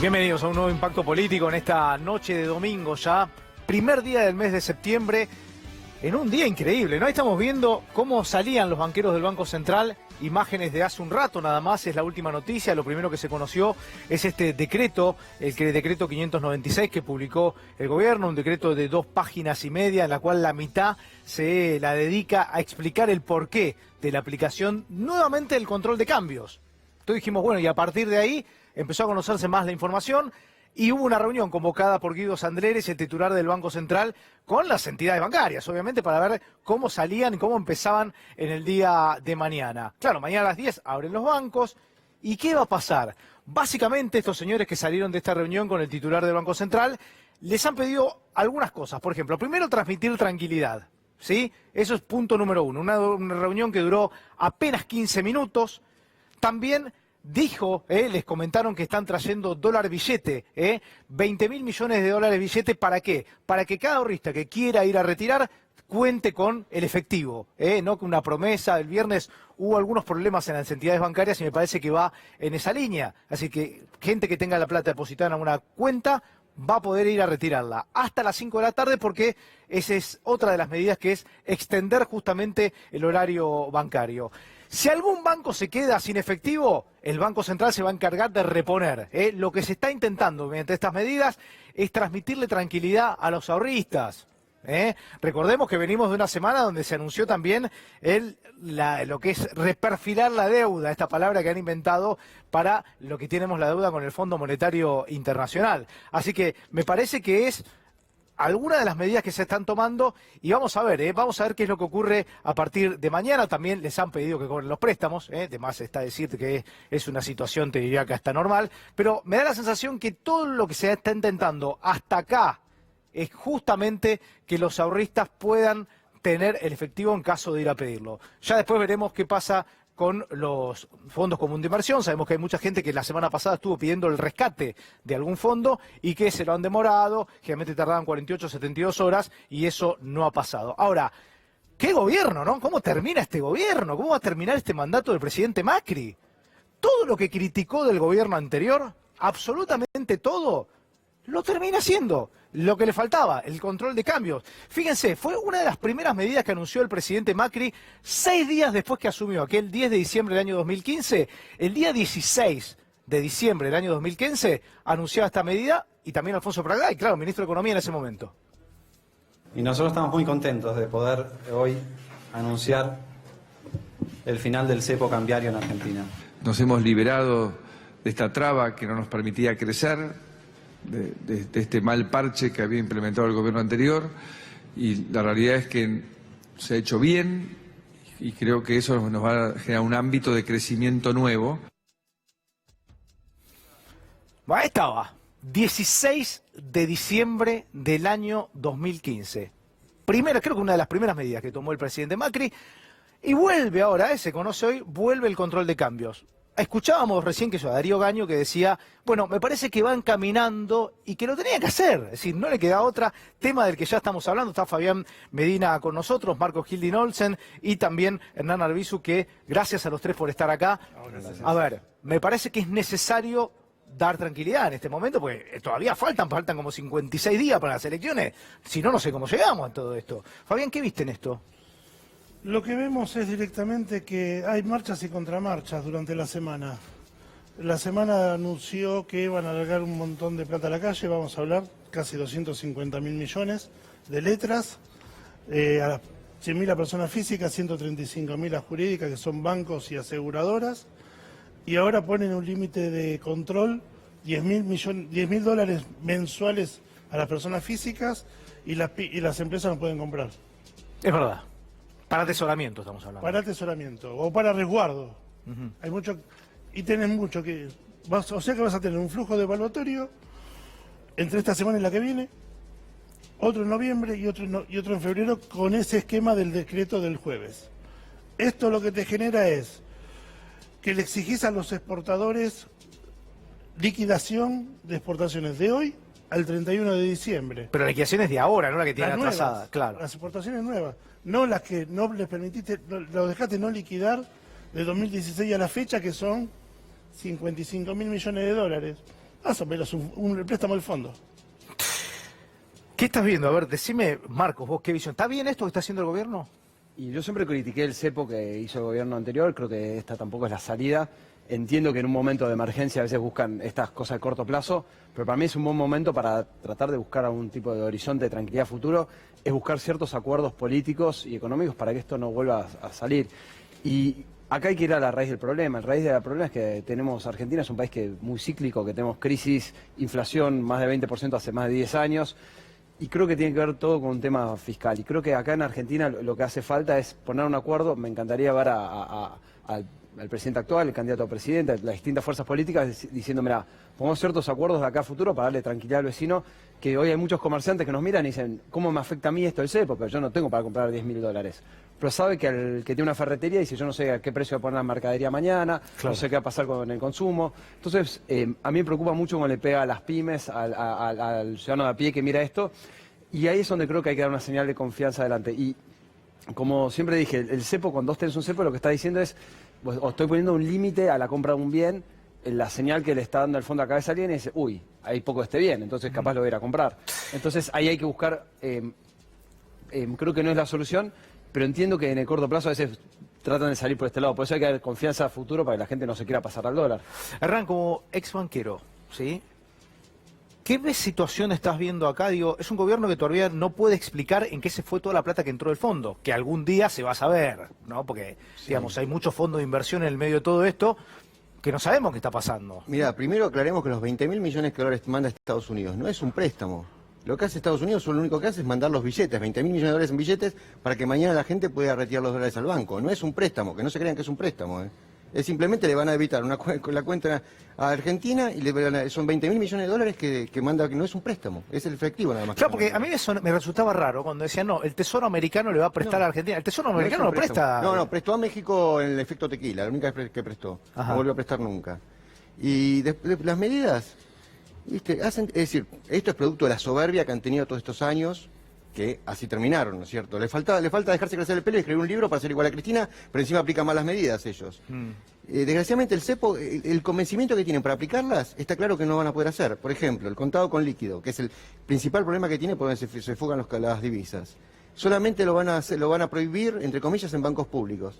Bienvenidos a un nuevo Impacto Político en esta noche de domingo ya, primer día del mes de septiembre, en un día increíble, ¿no? Ahí estamos viendo cómo salían los banqueros del Banco Central, imágenes de hace un rato nada más, es la última noticia, lo primero que se conoció es este decreto, el decreto 596 que publicó el gobierno, un decreto de 2 páginas y media, en la cual la mitad se la dedica a explicar el porqué de la aplicación nuevamente del control de cambios. Entonces dijimos, bueno, y a partir de ahí empezó a conocerse más la información y hubo una reunión convocada por Guido Sandleres, el titular del Banco Central, con las entidades bancarias, obviamente, para ver cómo salían y cómo empezaban en el día de mañana. Claro, mañana a las 10 abren los bancos. ¿Y qué va a pasar? Básicamente, estos señores que salieron de esta reunión con el titular del Banco Central les han pedido algunas cosas. Por ejemplo, primero, transmitir tranquilidad, ¿sí? Eso es punto número uno. Una reunión que duró apenas 15 minutos. También dijo, les comentaron que están trayendo dólar billete, 20.000 millones de dólares billete, ¿para qué? Para que cada ahorrista que quiera ir a retirar cuente con el efectivo, no con una promesa. El viernes hubo algunos problemas en las entidades bancarias y me parece que va en esa línea. Así que gente que tenga la plata depositada en una cuenta va a poder ir a retirarla hasta las 5 de la tarde, porque esa es otra de las medidas, que es extender justamente el horario bancario. Si algún banco se queda sin efectivo, el Banco Central se va a encargar de reponer. Lo que se está intentando mediante estas medidas es transmitirle tranquilidad a los ahorristas. Recordemos que venimos de una semana donde se anunció también lo que es reperfilar la deuda, esta palabra que han inventado para lo que tenemos la deuda con el Fondo Monetario Internacional. Así que me parece que es algunas de las medidas que se están tomando y vamos a ver qué es lo que ocurre a partir de mañana. También les han pedido que cobren los préstamos, de más está decir que es una situación, te diría que hasta normal, pero me da la sensación que todo lo que se está intentando hasta acá es justamente que los ahorristas puedan tener el efectivo en caso de ir a pedirlo. Ya después veremos qué pasa con los fondos comunes de inversión. Sabemos que hay mucha gente que la semana pasada estuvo pidiendo el rescate de algún fondo y que se lo han demorado, generalmente tardaban 48 o 72 horas y eso no ha pasado. Ahora, ¿qué gobierno, no? ¿Cómo termina este gobierno? ¿Cómo va a terminar este mandato del presidente Macri? Todo lo que criticó del gobierno anterior, absolutamente todo, lo termina haciendo. Lo que le faltaba, el control de cambios. Fíjense, fue una de las primeras medidas que anunció el presidente Macri 6 días después que asumió, aquel 10 de diciembre del año 2015. El día 16 de diciembre del año 2015 anunciaba esta medida, y también Alfonso Pradal, claro, ministro de Economía en ese momento. Y nosotros estamos muy contentos de poder hoy anunciar el final del cepo cambiario en Argentina. Nos hemos liberado de esta traba que no nos permitía crecer, de este mal parche que había implementado el gobierno anterior, y la realidad es que se ha hecho bien y creo que eso nos va a generar un ámbito de crecimiento nuevo. Ahí estaba, 16 de diciembre del año 2015. Primera, creo que una de las primeras medidas que tomó el presidente Macri, y vuelve ahora, se conoce hoy, vuelve el control de cambios. Escuchábamos recién a Darío Gaño que decía, bueno, me parece que van caminando y que lo tenía que hacer, es decir, no le queda otra. Tema del que ya estamos hablando, está Fabián Medina con nosotros, Marco Hildin Olsen y también Hernán Arbizu, que gracias a los tres por estar acá. A ver, me parece que es necesario dar tranquilidad en este momento, porque todavía faltan como 56 días para las elecciones, si no, no sé cómo llegamos a todo esto. Fabián, ¿qué viste en esto? Lo que vemos es directamente que hay marchas y contramarchas durante la semana. La semana anunció que iban a largar un montón de plata a la calle, vamos a hablar, casi 250.000 millones de letras, a 100.000 a personas físicas, 135.000 a jurídicas, que son bancos y aseguradoras, y ahora ponen un límite de control, 10.000 dólares mensuales a las personas físicas, y las empresas no pueden comprar. Es verdad. Para atesoramiento estamos hablando. Para atesoramiento o para resguardo. Hay mucho, y tenés mucho que... o sea que vas a tener un flujo de evaluatorio entre esta semana y la que viene, otro en noviembre y otro en febrero, con ese esquema del decreto del jueves. Esto lo que te genera es que le exigís a los exportadores liquidación de exportaciones de hoy al 31 de diciembre. Pero la liquidación es de ahora, no la que tiene atrasada, claro. Las exportaciones nuevas, no las que no les permitiste, lo dejaste no liquidar de 2016 a la fecha, que son 55.000 millones de dólares. Más o menos el préstamo del fondo. ¿Qué estás viendo? A ver, decime, Marcos, vos qué visión. ¿Está bien esto que está haciendo el gobierno? Y yo siempre critiqué el cepo que hizo el gobierno anterior, creo que esta tampoco es la salida. Entiendo que en un momento de emergencia a veces buscan estas cosas de corto plazo, pero para mí es un buen momento para tratar de buscar algún tipo de horizonte de tranquilidad futuro, es buscar ciertos acuerdos políticos y económicos para que esto no vuelva a salir. Y acá hay que ir a la raíz del problema. El raíz del problema es que Argentina es un país muy cíclico, que tenemos crisis, inflación, más de 20% hace más de 10 años. Y creo que tiene que ver todo con un tema fiscal. Y creo que acá en Argentina lo que hace falta es poner un acuerdo. Me encantaría ver al presidente actual, el candidato a presidente, las distintas fuerzas políticas diciendo, mira, pongamos ciertos acuerdos de acá a futuro para darle tranquilidad al vecino, que hoy hay muchos comerciantes que nos miran y dicen, ¿cómo me afecta a mí esto el cepo? Pero yo no tengo para comprar $10.000. Pero sabe que el que tiene una ferretería dice, yo no sé a qué precio va a poner la mercadería mañana, claro, no sé qué va a pasar con el consumo. Entonces, a mí me preocupa mucho cómo le pega a las pymes, al ciudadano de a pie que mira esto, y ahí es donde creo que hay que dar una señal de confianza adelante. Y como siempre dije, el cepo, cuando vos tenés un cepo, lo que está diciendo es, o estoy poniendo un límite a la compra de un bien, la señal que le está dando al fondo a cabeza a alguien es, uy, hay poco de este bien, entonces capaz lo voy a ir a comprar. Entonces ahí hay que buscar, creo que no es la solución, pero entiendo que en el corto plazo a veces tratan de salir por este lado. Por eso hay que dar confianza a futuro para que la gente no se quiera pasar al dólar. Hernán, como ex banquero, ¿sí? ¿Qué situación estás viendo acá? Digo, es un gobierno que todavía no puede explicar en qué se fue toda la plata que entró del fondo, que algún día se va a saber, ¿no? Porque, digamos, hay muchos fondos de inversión en el medio de todo esto que no sabemos qué está pasando. Mira, primero aclaremos que los 20.000 millones de dólares que manda Estados Unidos no es un préstamo. Lo que hace Estados Unidos, lo único que hace es mandar los billetes, 20.000 millones de dólares en billetes, para que mañana la gente pueda retirar los dólares al banco. No es un préstamo, que no se crean que es un préstamo, ¿eh? Es simplemente le van a evitar la cuenta a Argentina y son 20.000 millones de dólares que manda, que no es un préstamo, es el efectivo nada más. Claro, porque a mí me resultaba raro cuando decían, no, el Tesoro americano le va a prestar a Argentina. El Tesoro americano no presta. No, prestó a México en el efecto tequila, la única vez que prestó. Ajá. No volvió a prestar nunca. Y las medidas, ¿viste? Es decir, esto es producto de la soberbia que han tenido todos estos años, que así terminaron, ¿no es cierto? Le falta dejarse crecer el pelo y escribir un libro para ser igual a Cristina, pero encima aplican malas medidas ellos. Desgraciadamente el cepo, el convencimiento que tienen para aplicarlas, está claro que no van a poder hacer. Por ejemplo, el contado con líquido, que es el principal problema que tiene por donde se fugan las divisas. Solamente lo van a prohibir, entre comillas, en bancos públicos.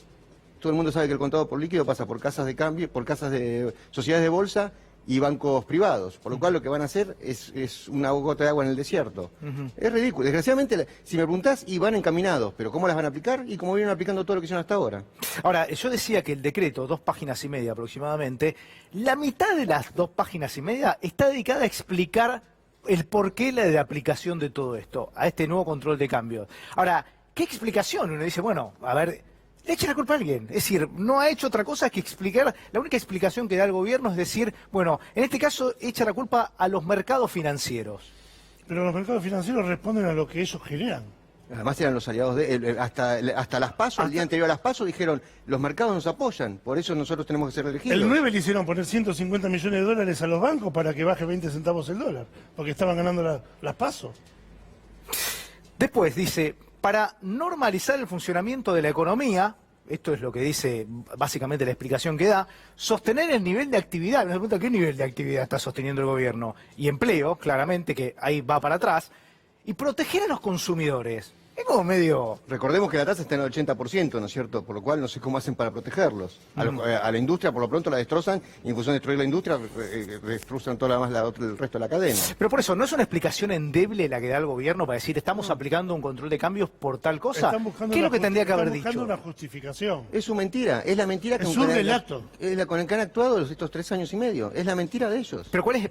Todo el mundo sabe que el contado por líquido pasa por casas de cambio, por casas de sociedades de bolsa y bancos privados, por lo cual lo que van a hacer es una gota de agua en el desierto. Es ridículo. Desgraciadamente, si me preguntás, y van encaminados, pero ¿cómo las van a aplicar? Y como vienen aplicando todo lo que hicieron hasta ahora. Ahora, yo decía que el decreto, 2 páginas y media aproximadamente, la mitad de las 2 páginas y media está dedicada a explicar el porqué de la aplicación de todo esto, a este nuevo control de cambio. Ahora, ¿qué explicación? Uno dice, bueno, a ver, le echa la culpa a alguien. Es decir, no ha hecho otra cosa que explicar. La única explicación que da el gobierno es decir, bueno, en este caso echa la culpa a los mercados financieros. Pero los mercados financieros responden a lo que ellos generan. Además eran los aliados de hasta las PASO, el día anterior a las PASO dijeron, los mercados nos apoyan, por eso nosotros tenemos que ser elegidos. El 9 le hicieron poner 150 millones de dólares a los bancos para que baje 20 centavos el dólar, porque estaban ganando las PASO. Después dice, para normalizar el funcionamiento de la economía, esto es lo que dice básicamente la explicación que da, sostener el nivel de actividad. Me pregunta, ¿qué nivel de actividad está sosteniendo el gobierno? Y empleo, claramente, que ahí va para atrás. Y proteger a los consumidores. Es como medio... Recordemos que la tasa está en el 80%, ¿no es cierto? Por lo cual no sé cómo hacen para protegerlos. A la industria, por lo pronto, la destrozan, y en función de destruir la industria, destrozan toda el resto de la cadena. Pero por eso, ¿no es una explicación endeble la que da el gobierno para decir, están aplicando un control de cambios por tal cosa? ¿Qué es lo que tendría que haber dicho? Están buscando una justificación. Es su mentira, es la mentira que... Es un relato. Con el que han actuado estos 3 años y medio. Es la mentira de ellos. Pero ¿cuál es,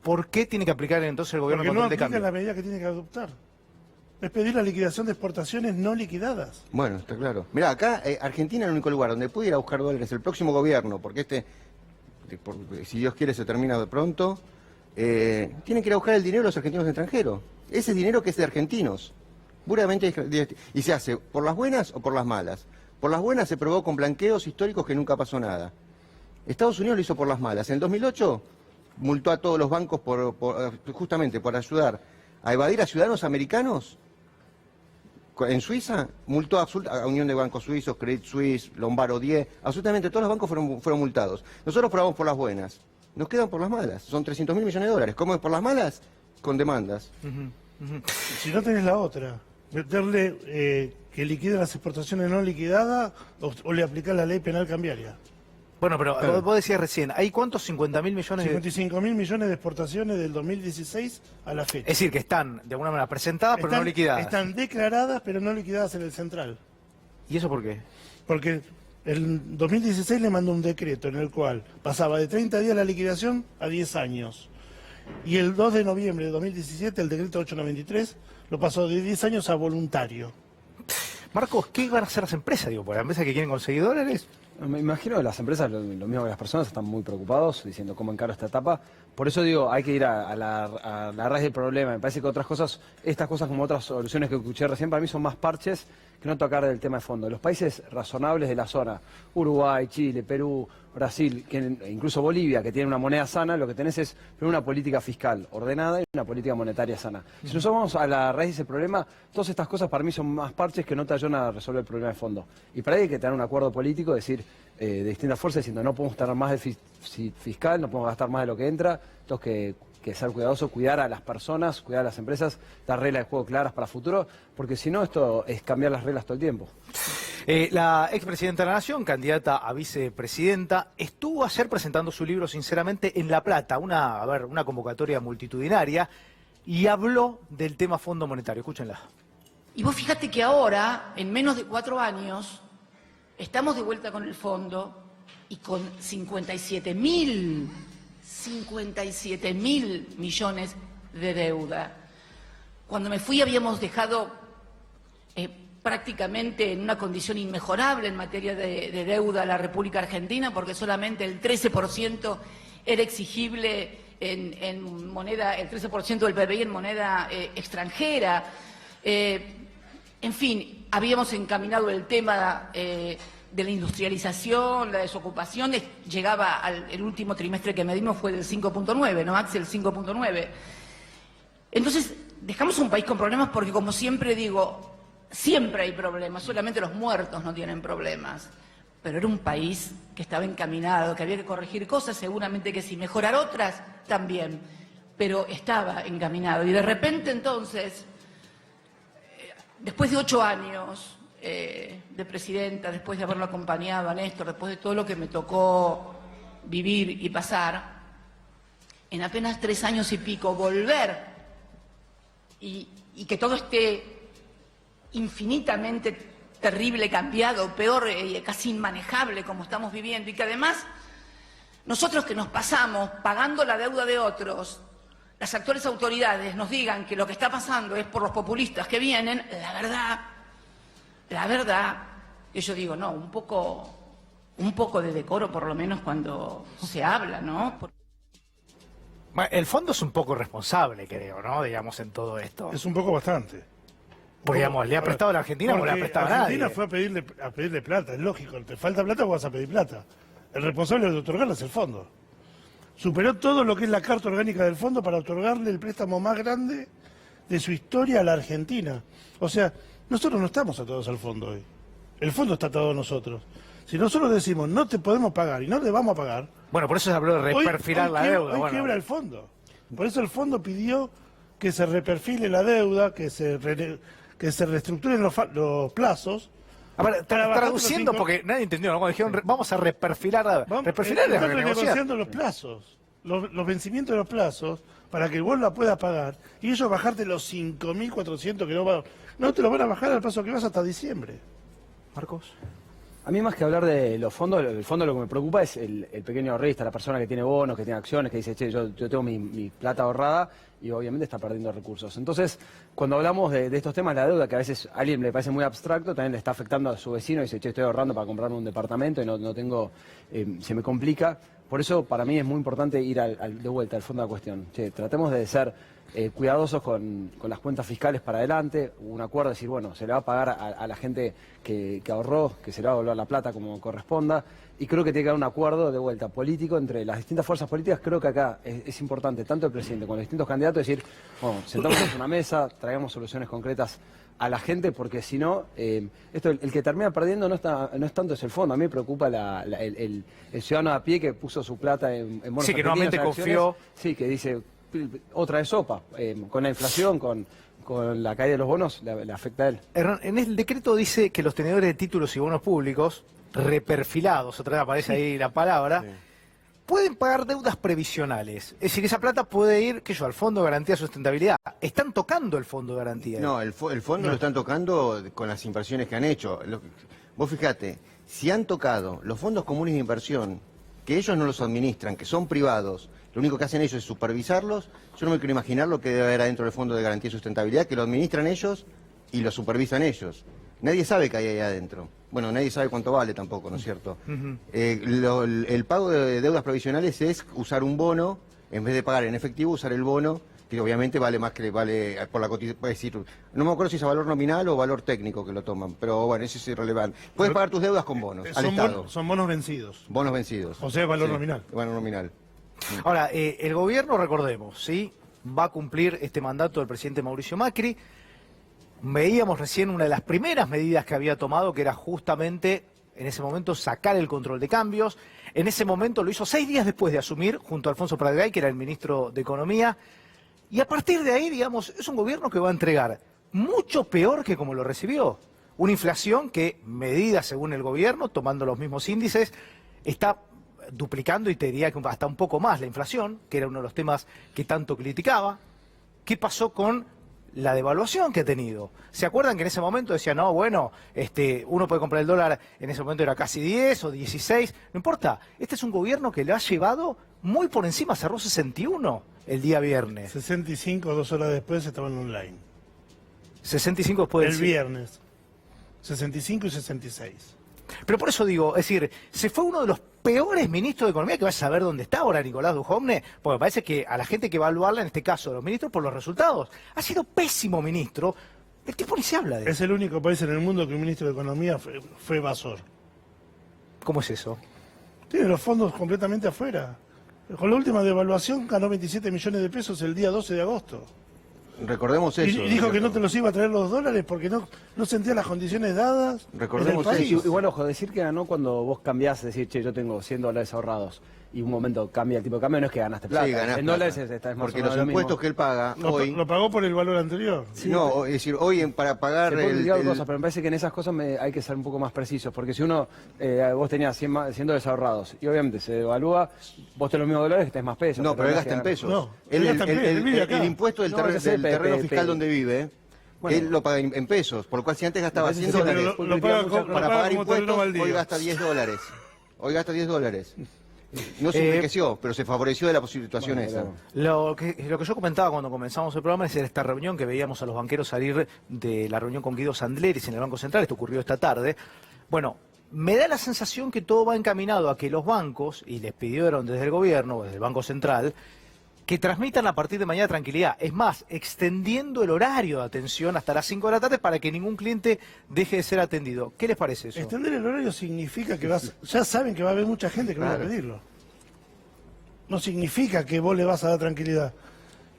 por qué tiene que aplicar entonces el gobierno el control de cambios? Porque no aplica la medida que tiene que adoptar. Es pedir la liquidación de exportaciones no liquidadas. Bueno, está claro. Mirá, acá Argentina es el único lugar donde puede ir a buscar dólares el próximo gobierno, porque si Dios quiere se termina de pronto, tienen que ir a buscar el dinero de los argentinos extranjeros. Ese dinero que es de argentinos. Puramente, y se hace por las buenas o por las malas. Por las buenas se probó con blanqueos históricos que nunca pasó nada. Estados Unidos lo hizo por las malas. En el 2008 multó a todos los bancos justamente por ayudar a evadir a ciudadanos americanos. En Suiza multó a Unión de Bancos Suizos, Credit Suisse, Lombard Odier, absolutamente todos los bancos fueron multados. Nosotros probamos por las buenas. nos quedan por las malas. Son 300.000 millones de dólares. ¿Cómo es por las malas? Con demandas. Si no tenés la otra, meterle que liquide las exportaciones no liquidadas o le aplicás la ley penal cambiaria. Bueno, pero Claro. vos decías recién, ¿hay cuántos? 50.000 millones de... 55.000 millones de exportaciones del 2016 a la fecha. Es decir, que están de alguna manera presentadas, pero no liquidadas. Están declaradas, pero no liquidadas en el central. ¿Y eso por qué? Porque el 2016 le mandó un decreto en el cual pasaba de 30 días la liquidación a 10 años. Y el 2 de noviembre de 2017, el decreto 893 lo pasó de 10 años a voluntario. Marcos, ¿qué van a hacer las empresas? Digo, por las empresas que quieren conseguir dólares. Me imagino que las empresas, lo mismo que las personas, están muy preocupados diciendo cómo encaro esta etapa. Por eso digo, hay que ir a la raíz del problema. Me parece que otras cosas, estas cosas como otras soluciones que escuché recién, para mí son más parches que no tocar del tema de fondo. Los países razonables de la zona, Uruguay, Chile, Perú, Brasil, incluso Bolivia, que tiene una moneda sana, lo que tenés es una política fiscal ordenada y una política monetaria sana. Si nosotros vamos a la raíz del problema, todas estas cosas para mí son más parches que no te ayudan a resolver el problema de fondo. Y para ahí hay que tener un acuerdo político, decir, de distintas fuerzas, diciendo no podemos tener más de fiscal, no podemos gastar más de lo que entra, entonces que ser cuidadoso, cuidar a las personas, cuidar a las empresas, dar reglas de juego claras para el futuro, porque si no esto es cambiar las reglas todo el tiempo. La expresidenta de la Nación, candidata a vicepresidenta, estuvo ayer presentando su libro Sinceramente en La Plata, una convocatoria multitudinaria, y habló del tema Fondo Monetario. Escúchenla. Y vos fíjate que ahora, en menos de 4 años, estamos de vuelta con el fondo y con 57.000 millones de deuda. Cuando me fui habíamos dejado prácticamente en una condición inmejorable en materia de deuda a la República Argentina, porque solamente el 13% era exigible en moneda, el 13% del PBI en moneda extranjera. En fin, habíamos encaminado el tema de la industrialización, la desocupación, llegaba el último trimestre que medimos fue del 5.9, ¿no, Axel? 5.9. Entonces, dejamos un país con problemas porque, como siempre digo, siempre hay problemas, solamente los muertos no tienen problemas. Pero era un país que estaba encaminado, que había que corregir cosas, seguramente que sí, mejorar otras también, pero estaba encaminado. Y de repente, entonces, después de 8 años de presidenta, después de haberlo acompañado a Néstor, después de todo lo que me tocó vivir y pasar, en apenas 3 años y pico volver y que todo esté infinitamente terrible, cambiado, peor, casi inmanejable como estamos viviendo, y que además nosotros que nos pasamos pagando la deuda de otros, las actuales autoridades nos digan que lo que está pasando es por los populistas que vienen, la verdad, que yo digo, no, un poco de decoro por lo menos cuando se habla, ¿no? Bueno, el fondo es un poco responsable, creo, ¿no? Digamos, en todo esto. Es un poco bastante. Porque, digamos, le ha prestado a la Argentina como le ha prestado a nadie. Argentina fue a pedirle plata, es lógico. Te falta plata, vas a pedir plata. El responsable de otorgarla es el fondo. Superó todo lo que es la carta orgánica del fondo para otorgarle el préstamo más grande de su historia a la Argentina. O sea, nosotros no estamos atados al fondo hoy. El fondo está atado a nosotros. Si nosotros decimos no te podemos pagar y no te vamos a pagar... Bueno, por eso se habló de reperfilar la deuda. Hoy quiebra el fondo. Por eso el fondo pidió que se reperfile la deuda, que se reestructuren los plazos. A ver, traduciendo, porque nadie entendió, ¿no? Cuando dijeron vamos a reperfilar la deuda. Reperfilar es renegociar. Negociando los plazos, los vencimientos de los plazos, para que vos la puedas pagar, y ellos bajarte los 5.400 que no te lo van a bajar al paso que vas hasta diciembre. Marcos. A mí más que hablar de los fondos, el fondo lo que me preocupa es el pequeño ahorrista, la persona que tiene bonos, que tiene acciones, que dice, che, yo tengo mi plata ahorrada y obviamente está perdiendo recursos. Entonces, cuando hablamos de estos temas, la deuda, que a veces a alguien le parece muy abstracto, también le está afectando a su vecino y dice, che, estoy ahorrando para comprarme un departamento y no tengo, se me complica. Por eso, para mí es muy importante ir de vuelta al fondo de la cuestión. Che, tratemos de ser cuidadosos con las cuentas fiscales para adelante, un acuerdo de decir, bueno, se le va a pagar a la gente que ahorró, que se le va a devolver la plata como corresponda, y creo que tiene que haber un acuerdo de vuelta político entre las distintas fuerzas políticas. Creo que acá es importante, tanto el presidente como los distintos candidatos, decir, bueno, sentémonos en una mesa, traigamos soluciones concretas a la gente, porque si no, esto el que termina perdiendo no es tanto es el fondo. A mí me preocupa el ciudadano a pie que puso su plata en bonos Sí, que argentinos, nuevamente en acciones. confió. Sí, que dice, otra vez sopa. Con la inflación, con la caída de los bonos, le afecta a él. Hernán, en el decreto dice que los tenedores de títulos y bonos públicos, reperfilados, otra vez aparece ahí la palabra, pueden pagar deudas previsionales. Es decir, esa plata puede ir, qué sé yo, al Fondo de Garantía de Sustentabilidad. Están tocando el Fondo de Garantía. No, el fondo lo están tocando con las inversiones que han hecho. Vos fijate, si han tocado los fondos comunes de inversión, que ellos no los administran, que son privados, lo único que hacen ellos es supervisarlos, yo no me quiero imaginar lo que debe haber adentro del Fondo de Garantía y Sustentabilidad, que lo administran ellos y lo supervisan ellos. Nadie sabe qué hay ahí adentro. Bueno, nadie sabe cuánto vale tampoco, ¿no es cierto? El pago de deudas provisionales es usar un bono, en vez de pagar en efectivo, usar el bono, que obviamente vale más que vale por la cotización. Es decir, no me acuerdo si es a valor nominal o valor técnico que lo toman, pero bueno, eso es irrelevante. Puedes pagar tus deudas con bonos, al Estado. Son bonos vencidos. Bonos vencidos. O sea, valor nominal. Valor nominal. Ahora, el gobierno, recordemos, ¿sí?, va a cumplir este mandato del presidente Mauricio Macri. Veíamos recién una de las primeras medidas que había tomado, que era justamente, en ese momento, sacar el control de cambios. En ese momento lo hizo 6 días después de asumir, junto a Alfonso Pratgay, que era el ministro de Economía. Y a partir de ahí, digamos, es un gobierno que va a entregar mucho peor que como lo recibió. Una inflación que, medida según el gobierno, tomando los mismos índices, está duplicando, y te diría que hasta un poco más, la inflación, que era uno de los temas que tanto criticaba. ¿Qué pasó con la devaluación que ha tenido? ¿Se acuerdan que en ese momento decían, no, bueno, uno puede comprar el dólar, en ese momento era casi 10 o 16, no importa? Este es un gobierno que lo ha llevado muy por encima, cerró 61 el día viernes. 65, 2 horas después estaban online. 65 después El viernes. 65 y 66. Pero por eso digo, es decir, se fue uno de los peores ministros de Economía, que vaya a saber dónde está ahora Nicolás Dujovne, porque parece que a la gente que va a evaluarla, en este caso a los ministros, por los resultados. Ha sido pésimo ministro, el tipo ni se habla de él. Es el único país en el mundo que un ministro de Economía fue evasor. ¿Cómo es eso? Tiene los fondos completamente afuera. Con la última devaluación ganó 27 millones de pesos el día 12 de agosto. Recordemos eso. Y dijo que no te los iba a traer los dólares porque no sentía las condiciones dadas. Recordemos en el país. eso. Igual, ojo, decir que ganó cuando vos cambiás, decir, che, yo tengo $100 ahorrados, y un momento cambia el tipo de cambio, no es que ganaste plata. Sí, ganás en plata. dólares es más Porque o menos los lo impuestos mismo. que él paga hoy... Lo pagó por el valor anterior. no, es decir, hoy para pagar Se pueden criticar cosas, pero me parece que en esas cosas hay que ser un poco más precisos, porque si uno, vos tenías 100 $100 ahorrados, y obviamente se devalúa, vos tenés los mismos dólares que tenés más pesos. No, pero él no es gasta en que- pesos. No, Él- él gasta en pesos, él vive acá. el impuesto del, No, yo sé, del terreno fiscal pe- donde vive, Bueno. él lo paga en pesos, por lo cual si antes gastaba Me parece 100 que sí, dólares pero lo paga muchas- con- para paga pagar como terreno impuestos, baldío. hoy gasta 10 dólares. Hoy gasta 10 dólares. No se enriqueció, pero se favoreció de la situación esa. Lo que yo comentaba cuando comenzamos el programa es esta reunión que veíamos a los banqueros salir de la reunión con Guido Sandleris en el Banco Central. Esto ocurrió esta tarde. Bueno, me da la sensación que todo va encaminado a que los bancos, y les pidieron desde el gobierno, desde el Banco Central, que transmitan a partir de mañana tranquilidad. Es más, extendiendo el horario de atención hasta las 5 de la tarde para que ningún cliente deje de ser atendido. ¿Qué les parece eso? Extender el horario significa que ya saben que va a haber mucha gente que va a pedirlo. No significa que vos le vas a dar tranquilidad.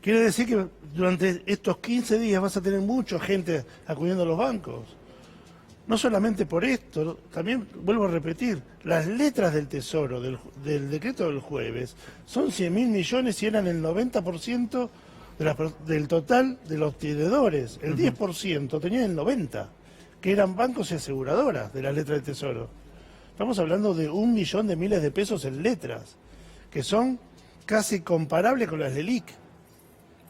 Quiere decir que durante estos 15 días vas a tener mucha gente acudiendo a los bancos. No solamente por esto, también vuelvo a repetir, las letras del Tesoro, del decreto del jueves, son 100.000 millones y eran el 90% del total de los tenedores. El 10% tenían el 90%, que eran bancos y aseguradoras de las letras del Tesoro. Estamos hablando de 1 millón de miles de pesos en letras, que son casi comparables con las LELIQ.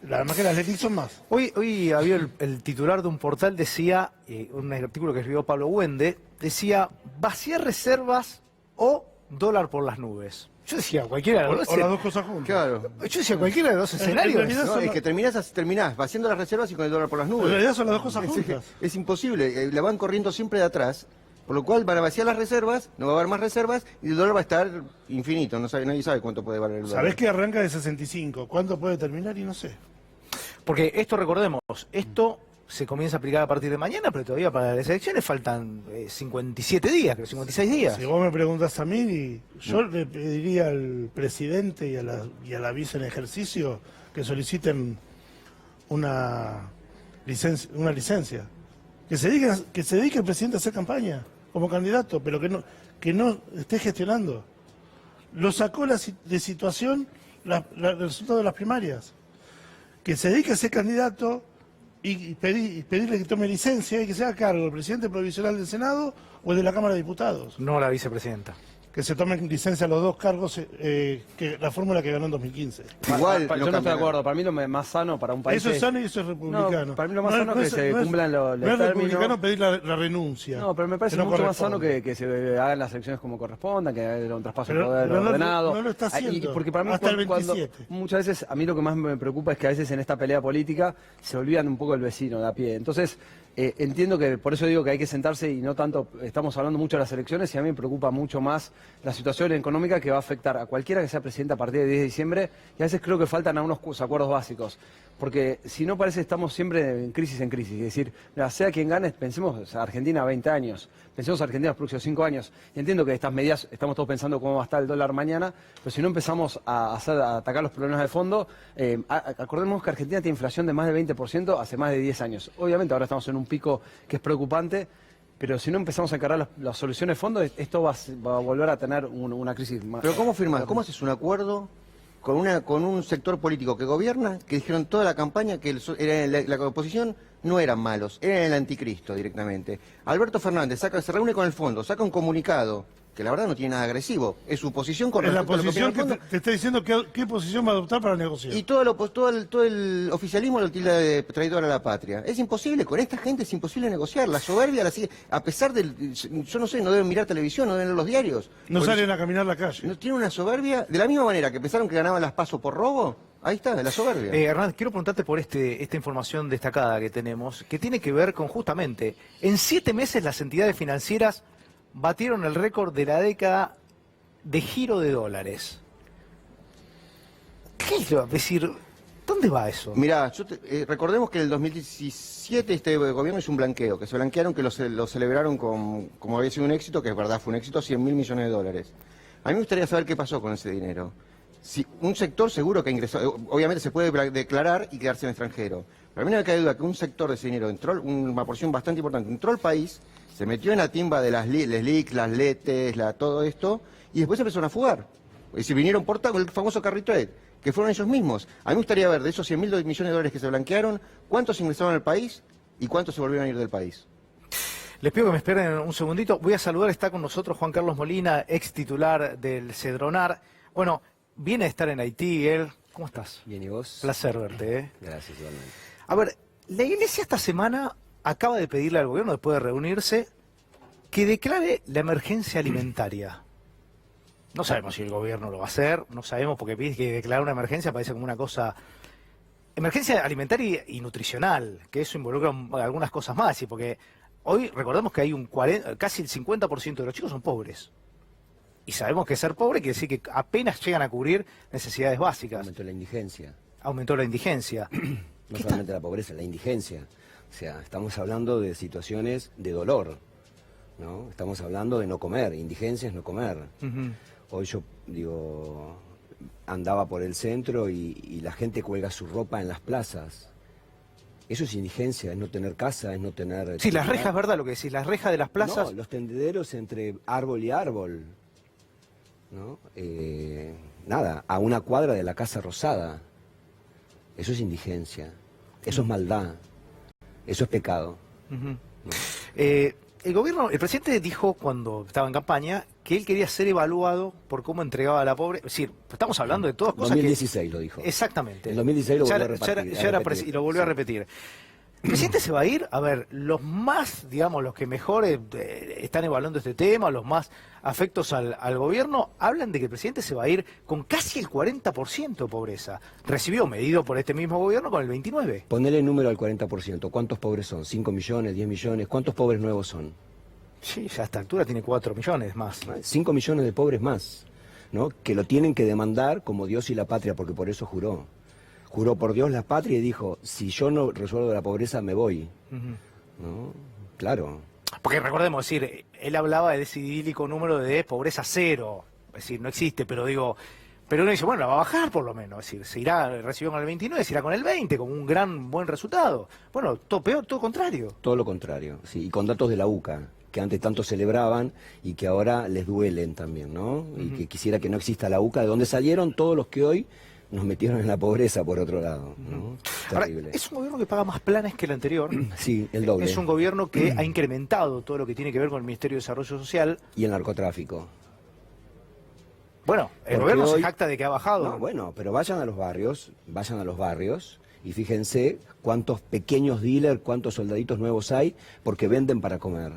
Además que las LELIQ son más. Hoy había el titular de un portal, decía, un artículo que escribió Pablo Wende, decía, vaciar reservas o dólar por las nubes. Yo decía, cualquiera de los O las dos cosas juntas. Claro. Yo decía, cualquiera de los escenarios. realidad No, son es las- que terminás vaciando las reservas y con el dólar por las En nubes. realidad son las dos cosas Es, juntas. es imposible, la van corriendo siempre de atrás, por lo cual van a vaciar las reservas, no va a haber más reservas y el dólar va a estar infinito, nadie sabe cuánto puede valer el dólar. Sabés que arranca de 65. ¿Cuánto puede terminar? Y no sé. Porque esto, recordemos, esto se comienza a aplicar a partir de mañana, pero todavía para las elecciones faltan 57 días, creo, 56 días. Si vos me preguntás a mí, yo le pediría al presidente y a la vice en ejercicio que soliciten una licencia Que se dedique el presidente a hacer campaña como candidato, pero que no esté gestionando. Lo sacó de situación el resultado de las primarias. Que se dedique a ser candidato y pedirle que tome licencia y que sea a cargo el presidente provisional del Senado o el de la Cámara de Diputados. No la vicepresidenta. Que se tomen licencia los dos cargos, que la fórmula que ganó en 2015. Igual Yo no estoy de acuerdo. Para mí lo más sano para un país Eso es sano y eso es republicano. No, para mí lo más sano es que se cumplan los no es términos. republicano pedir la renuncia. No, pero me parece que no mucho más sano corresponde. que se hagan las elecciones como correspondan, que haya un traspaso de Pero poder no ordenado. no lo está haciendo, Porque para mí hasta el 27. muchas veces, a mí lo que más me preocupa es que a veces en esta pelea política se olvidan un poco del vecino de a pie. Entonces, entiendo que por eso digo que hay que sentarse y no tanto, estamos hablando mucho de las elecciones y a mí me preocupa mucho más la situación económica que va a afectar a cualquiera que sea presidente a partir del 10 de diciembre y a veces creo que faltan algunos acuerdos básicos. Porque si no parece estamos siempre en crisis. Es decir, mira, sea quien gane, pensemos a Argentina 20 años, pensemos a Argentina los próximos 5 años. Y entiendo que estas medidas, estamos todos pensando cómo va a estar el dólar mañana, pero si no empezamos a atacar los problemas de fondo, acordemos que Argentina tiene inflación de más del 20% hace más de 10 años. Obviamente ahora estamos en un pico que es preocupante, pero si no empezamos a encarar las soluciones de fondo, esto va a volver a tener una crisis más. Pero ¿cómo firmás? ¿Cómo haces un acuerdo con un sector político que gobierna, que dijeron toda la campaña que la oposición no eran malos, eran el anticristo directamente? Alberto Fernández se reúne con el fondo, saca un comunicado, que la verdad no tiene nada agresivo, es su posición con Es la respecto a lo que posición opina el que fondo. te está diciendo qué posición va a adoptar para negociar. Y todo el oficialismo lo tilda de traidor a la patria. Es imposible, con esta gente es imposible negociar. La soberbia la sigue, a pesar del... Yo no sé, no deben mirar televisión, no deben leer los diarios. No Porque salen a caminar la calle. no tiene una soberbia, de la misma manera que pensaron que ganaban las PASO por robo, ahí está, la soberbia. Hernán, quiero preguntarte por esta información destacada que tenemos, que tiene que ver con justamente, en 7 meses las entidades financieras batieron el récord de la década de giro de dólares. ¿Qué es lo? Es decir, ¿dónde va eso? Mirá, recordemos que en el 2017 este gobierno hizo un blanqueo, que se blanquearon, que lo celebraron como había sido un éxito, que es verdad, fue un éxito, 100.000 millones de dólares. A mí me gustaría saber qué pasó con ese dinero. Si un sector seguro que ingresó, obviamente se puede declarar y quedarse en el extranjero, pero a mí no me cabe duda que un sector de ese dinero entró, una porción bastante importante, entró al país, se metió en la timba de las LELIC, las LETES, todo esto, y después empezaron a fugar. Es decir, vinieron por el famoso carry trade, que fueron ellos mismos. A mí me gustaría ver de esos 100.000 millones de dólares que se blanquearon, cuántos ingresaron al país y cuántos se volvieron a ir del país. Les pido que me esperen un segundito. Voy a saludar, está con nosotros Juan Carlos Molina, ex titular del Cedronar. Bueno, viene a estar en Haití, él. ¿Cómo estás? Bien, ¿y vos? Placer verte, ¿eh? Gracias, igualmente. A ver, la Iglesia esta semana acaba de pedirle al gobierno, después de reunirse, que declare la emergencia alimentaria. No sabemos si el gobierno lo va a hacer, no sabemos, porque pide que declarar una emergencia parece como una cosa... Emergencia alimentaria y nutricional, que eso involucra algunas cosas más, y porque hoy recordemos que hay casi el 50% de los chicos son pobres. Y sabemos que ser pobre quiere decir que apenas llegan a cubrir necesidades básicas. Aumentó la indigencia. Aumentó la indigencia. No solamente la pobreza, la indigencia. O sea, estamos hablando de situaciones de dolor, ¿no? Estamos hablando de no comer, indigencia es no comer. Hoy yo, andaba por el centro y la gente cuelga su ropa en las plazas. Eso es indigencia, es no tener casa, es no tener... Sí, las rejas, ¿verdad? Lo que decís, las rejas de las plazas... No, los tendederos entre árbol y árbol, ¿no? Nada, a una cuadra de la Casa Rosada. Eso es indigencia, eso es maldad, eso es pecado. ¿No? El presidente dijo cuando estaba en campaña que él quería ser evaluado por cómo entregaba a la pobreza. Es decir, estamos hablando de todas cosas 2016 lo dijo. Exactamente. En 2016 lo volvió a repetir. Y lo volvió a repetir. El presidente se va a ir, a ver, los más, digamos, los que mejor están evaluando este tema, los más afectos al gobierno, hablan de que el presidente se va a ir con casi el 40% de pobreza. Recibió medido por este mismo gobierno con el 29%. Ponele el número al 40%. ¿Cuántos pobres son? ¿5 millones? ¿10 millones? ¿Cuántos pobres nuevos son? Sí, ya a esta altura tiene 4 millones más. 5 millones de pobres más, ¿no? Que lo tienen que demandar como Dios y la patria, porque por eso juró. Juró por Dios, la patria, y dijo, si yo no resuelvo la pobreza, me voy. ¿No? Claro. Porque recordemos, él hablaba de ese idílico número de pobreza cero. Es decir, no existe, pero digo, Pero uno dice, bueno, la va a bajar por lo menos. Es decir, se irá, recibió con el 29, se irá con el 20, con un buen resultado. Bueno, todo peor, todo contrario. Todo lo contrario, sí, y con datos de la UCA, que antes tanto celebraban y que ahora les duelen también, ¿no? Y que quisiera que no exista la UCA, de donde salieron todos los que hoy nos metieron en la pobreza, por otro lado, ¿no? Terrible. Ahora, es un gobierno que paga más planes que el anterior. Sí, el doble. Es un gobierno que ha incrementado todo lo que tiene que ver con el Ministerio de Desarrollo Social. Y el narcotráfico. Bueno, el Porque gobierno hoy- se jacta de que ha bajado. No, bueno, pero vayan a los barrios y fíjense cuántos pequeños dealers, cuántos soldaditos nuevos hay, porque venden para comer.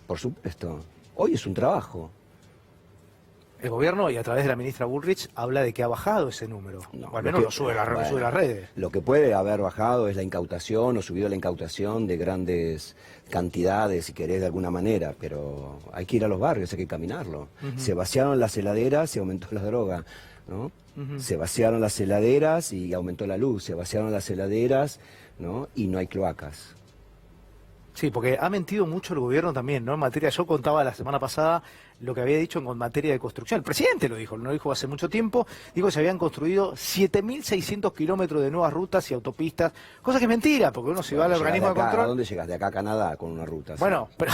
Por supuesto. Hoy es un trabajo. El gobierno, y a través de la ministra Bullrich, habla de que ha bajado ese número. No, O al menos lo sube sube las redes. Lo que puede haber bajado es la incautación o subido la incautación de grandes cantidades, si querés, de alguna manera, pero hay que ir a los barrios, hay que caminarlo. Se vaciaron las heladeras y aumentó la droga, ¿no? Se vaciaron las heladeras y aumentó la luz, se vaciaron las heladeras, ¿no? Y no hay cloacas. Sí, porque ha mentido mucho el gobierno también, ¿no? En materia, yo contaba la semana pasada lo que había dicho en materia de construcción. El presidente lo dijo, no lo dijo hace mucho tiempo, dijo que se habían construido 7.600 kilómetros de nuevas rutas y autopistas, cosa que es mentira, porque uno se va al Llegás organismo de acá, control. ¿a dónde llegas? De acá a Canadá con una ruta. ¿sí? Bueno, pero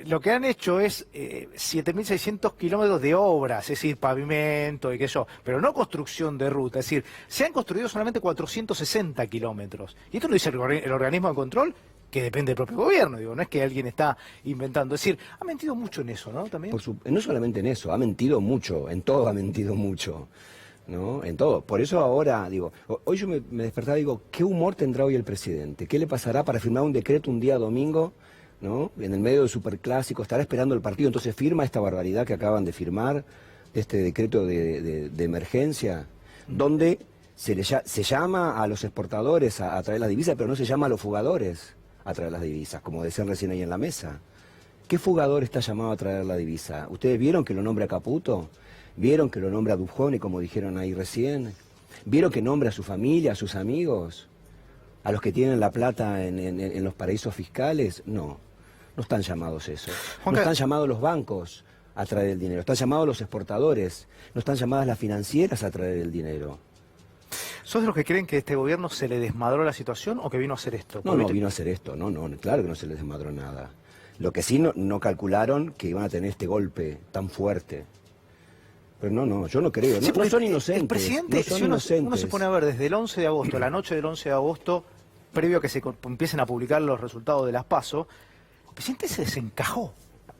lo que han hecho es 7.600 kilómetros de obras, es decir, pavimento y qué sé yo, pero no construcción de ruta, es decir, se han construido solamente 460 kilómetros. Y esto lo dice el organismo de control, que depende del propio gobierno, digo, no es que alguien está inventando. Es decir, ha mentido mucho en eso, ¿no? También. No solamente en eso, ha mentido mucho, en todo ha mentido mucho, ¿no? En todo. Por eso ahora, digo, hoy yo me despertaba y digo, ¿qué humor tendrá hoy el presidente? ¿Qué le pasará para firmar un decreto un día domingo, ¿no? En el medio del superclásico, estará esperando el partido, entonces firma esta barbaridad que acaban de firmar, este decreto de emergencia, donde se llama a los exportadores a traer las divisas, pero no se llama a los fugadores a traer las divisas, como decían recién ahí en la mesa. ¿Qué fugador está llamado a traer la divisa? ¿Ustedes vieron que lo nombra Caputo? ¿Vieron que lo nombra Dujone, como dijeron ahí recién? ¿Vieron que nombra a su familia, a sus amigos? ¿A los que tienen la plata en los paraísos fiscales? No, no están llamados esos. No están llamados los bancos a traer el dinero, están llamados los exportadores, no están llamadas las financieras a traer el dinero. ¿Sos de los que creen que este gobierno se le desmadró la situación o que vino a hacer esto? No, vino a hacer esto, no, claro que no se les desmadró nada. Lo que sí no calcularon que iban a tener este golpe tan fuerte. Pero no, yo no creo, Sí, no son inocentes. El presidente, no son si uno inocentes. se pone a ver desde el 11 de agosto, la noche del 11 de agosto, previo a que se empiecen a publicar los resultados de las PASO, el presidente se desencajó.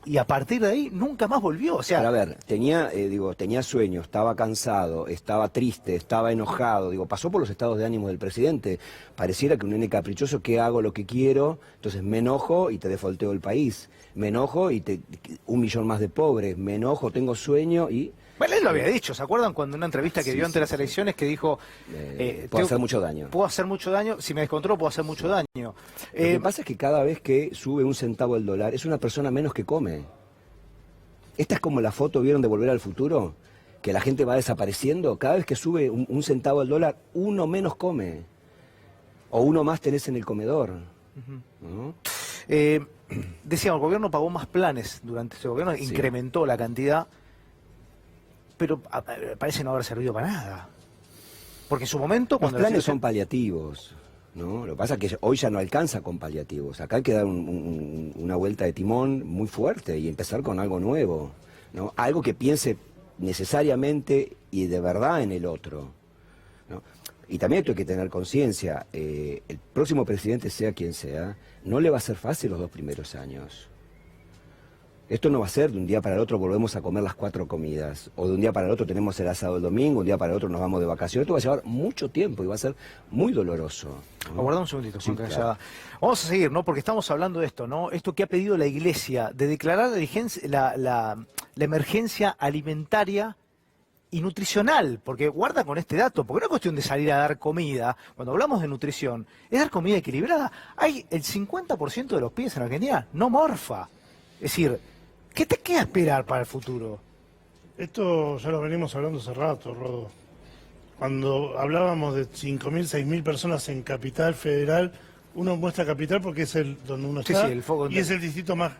Y a partir de ahí nunca más volvió. O sea, Pero a ver, tenía sueño, estaba cansado, estaba triste, estaba enojado. Pasó por los estados de ánimo del presidente. Pareciera que un nene caprichoso, que hago lo que quiero, entonces me enojo y te defolteo el país. Me enojo y 1 millón más de pobres. Me enojo, tengo sueño y... Bueno, él lo había dicho, ¿se acuerdan cuando en una entrevista que dio ante las elecciones que dijo... puedo hacer mucho daño. Puedo hacer mucho daño, si me descontrolo puedo hacer mucho daño. Lo que pasa es que cada vez que sube 1 centavo el dólar, es una persona menos que come. Esta es como la foto, ¿vieron, de Volver al Futuro? Que la gente va desapareciendo. Cada vez que sube 1 centavo el dólar, uno menos come. O uno más tenés en el comedor. ¿No? Decíamos, el gobierno pagó más planes durante este gobierno, Sí. incrementó la cantidad, pero parece no haber servido para nada. Porque en su momento... Los cuando planes son paliativos, ¿no? Lo que pasa es que hoy ya no alcanza con paliativos. Acá hay que dar una vuelta de timón muy fuerte y empezar con algo nuevo, ¿no? Algo que piense necesariamente y de verdad en el otro, ¿no? Y también hay que tener conciencia, el próximo presidente, sea quien sea, no le va a ser fácil los 2 primeros años. Esto no va a ser de un día para el otro volvemos a comer las 4 comidas, o de un día para el otro tenemos el asado el domingo, un día para el otro nos vamos de vacaciones. Esto va a llevar mucho tiempo y va a ser muy doloroso, ¿no? Aguarda un segundito, Sí, Juan, claro. Vamos a seguir, ¿no? Porque estamos hablando de esto, ¿no? Esto que ha pedido la Iglesia, de declarar la emergencia alimentaria y nutricional, porque guarda con este dato, porque no es cuestión de salir a dar comida, cuando hablamos de nutrición, es dar comida equilibrada. Hay el 50% de los pibes en Argentina no morfa. Es decir, ¿qué te queda esperar para el futuro? Esto ya lo venimos hablando hace rato, Rodo. Cuando hablábamos de 5.000, 6.000 personas en Capital Federal, uno muestra Capital porque es donde uno Sí, está sí, el foco y es el distrito más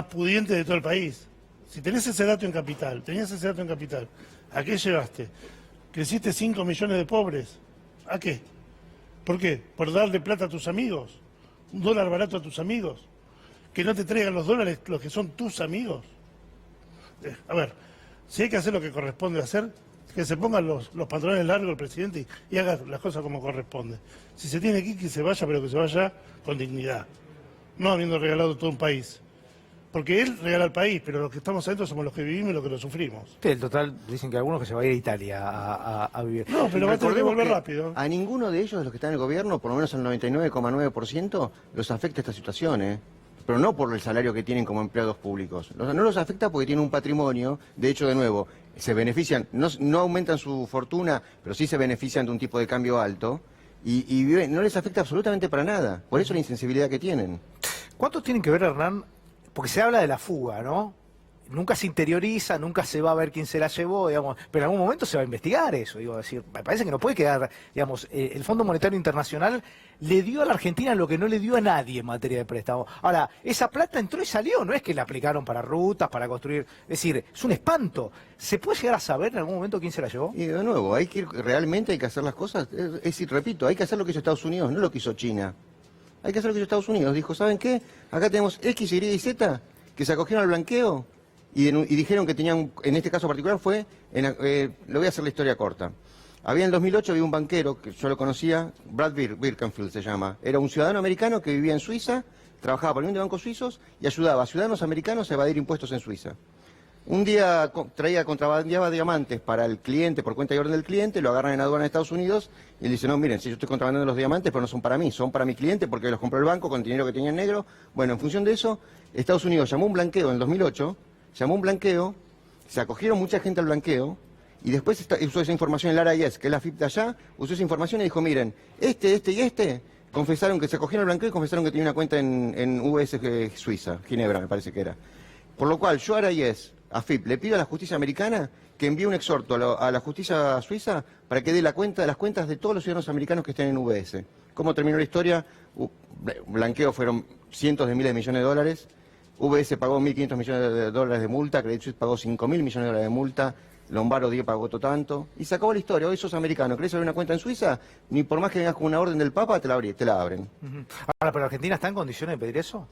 pudiente de todo el país. Si tenés ese dato en capital, ¿a qué llevaste? ¿Creciste 5 millones de pobres? ¿A qué? ¿Por qué? ¿Por darle plata a tus amigos? ¿Un dólar barato a tus amigos? ¿Que no te traigan los dólares los que son tus amigos? A ver, si hay que hacer lo que corresponde hacer, que se pongan los pantalones largos el presidente y haga las cosas como corresponde. Si se tiene que se vaya, pero que se vaya con dignidad. No habiendo regalado todo un país. Porque él regala el país, pero los que estamos adentro somos los que vivimos y los que lo sufrimos. Sí, el total, dicen que algunos que se va a ir a Italia a vivir. No, pero va a tener que volver rápido. A ninguno de ellos, de los que están en el gobierno, por lo menos al 99,9%, los afecta esta situación, ¿eh? Pero no por el salario que tienen como empleados públicos. No los afecta porque tienen un patrimonio. De hecho, de nuevo, se benefician, no aumentan su fortuna, pero sí se benefician de un tipo de cambio alto. Y no les afecta absolutamente para nada. Por eso la insensibilidad que tienen. ¿Cuánto tienen que ver, Hernán? Porque se habla de la fuga, ¿no? Nunca se interioriza, nunca se va a ver quién se la llevó, digamos, pero en algún momento se va a investigar eso, digo, decir, me parece que no puede quedar, digamos, el Fondo Monetario Internacional le dio a la Argentina lo que no le dio a nadie en materia de préstamo. Ahora, esa plata entró y salió, no es que la aplicaron para rutas, para construir, es decir, es un espanto. ¿Se puede llegar a saber en algún momento quién se la llevó? Y de nuevo, realmente hay que hacer las cosas, es decir, repito, hay que hacer lo que hizo Estados Unidos, no lo que hizo China. Hay que hacer lo que hizo Estados Unidos. Dijo, ¿saben qué? Acá tenemos X, Y y Z que se acogieron al blanqueo y dijeron que tenían, en este caso particular le voy a hacer la historia corta. En 2008 había un banquero, que yo lo conocía, Brad Birkenfield se llama. Era un ciudadano americano que vivía en Suiza, trabajaba por el de bancos suizos y ayudaba a ciudadanos americanos a evadir impuestos en Suiza. Un día contrabandeaba diamantes para el cliente, por cuenta y orden del cliente, lo agarran en aduana de Estados Unidos y él dice, no, miren, si yo estoy contrabandeando los diamantes, pero no son para mí, son para mi cliente porque los compró el banco con el dinero que tenía en negro. Bueno, en función de eso, Estados Unidos llamó un blanqueo en el 2008, se acogieron mucha gente al blanqueo y después usó esa información el ARAIES, que es la FIP de allá, usó esa información y dijo, miren, este y este confesaron que se acogieron al blanqueo y confesaron que tenía una cuenta en UBS Suiza, Ginebra me parece que era. Por lo cual, yo ARAIES, a FIP, le pido a la justicia americana que envíe un exhorto a la justicia suiza para que dé las cuentas de todos los ciudadanos americanos que estén en UBS. ¿Cómo terminó la historia? Blanqueo fueron cientos de miles de millones de dólares, UBS pagó 1.500 millones de dólares de multa, Credit Suisse pagó 5.000 millones de dólares de multa, Lombardo Díaz pagó todo tanto, y se acabó la historia. Hoy sos americano, ¿querés abrir una cuenta en Suiza? Ni por más que vengas con una orden del Papa, te la abren. Ahora, ¿pero Argentina está en condiciones de pedir eso?